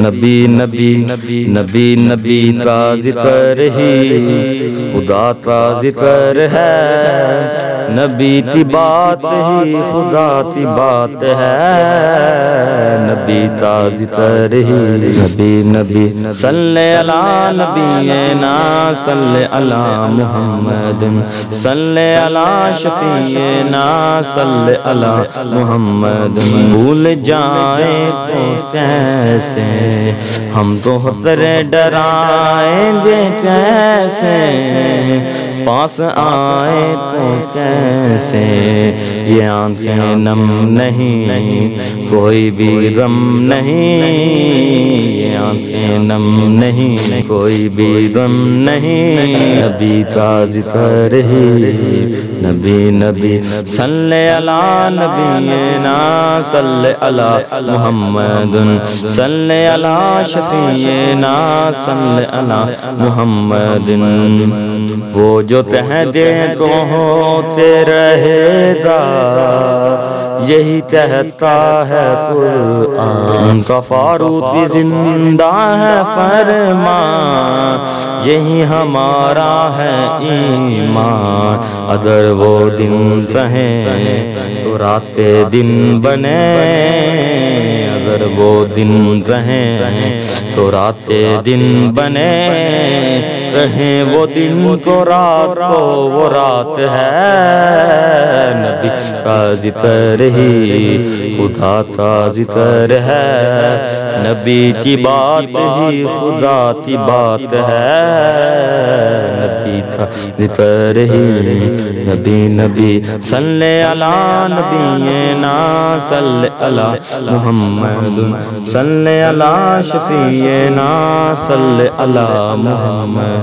نبی نبی نبی نبی کا ذکر ہی خدا کا ذکر ہے، نبی کی بات ہی خدا کی بات ہے، نبی کا ذکر ہی نبی نبی صلی علی نبینا صلی علی محمد صلی علی شفیعنا صلی علی محمد۔ بھول جائیں تو کیسے ہم تو تیرے ڈرائیں گے کیسے، پاس آئے تو کیسے یہ آنکھیں نم نہیں کوئی بھی غم نہیں، یہ آنکھیں نم نہیں کوئی بھی غم نہیں، نبی کا ذکر ہی نبی نبی صلی علی نبینا صلی علی محمد صلی علی شفیعنا صلی علی محمد۔ وہ جو کہتے تو ہوتے رہے گا، یہی کہتا ہے قرآن کا فاروق زندہ ہے فرمان، یہی ہمارا ہے ایمان، اگر وہ دن رہیں تو راتیں دن بنے، اگر وہ دن رہیں تو راتیں دن بنے، کہیں وہ دن تو رات کو وہ رات ہے، نبی کا ذکر ہی خدا کا ذکر ہے، نبی کی بات ہی خدا کی بات ہے، نبی کا ذکر ہی نبی نبی صلی علی نبینا صلی علی محمد صلی علی شفیعنا صلی علی محمد۔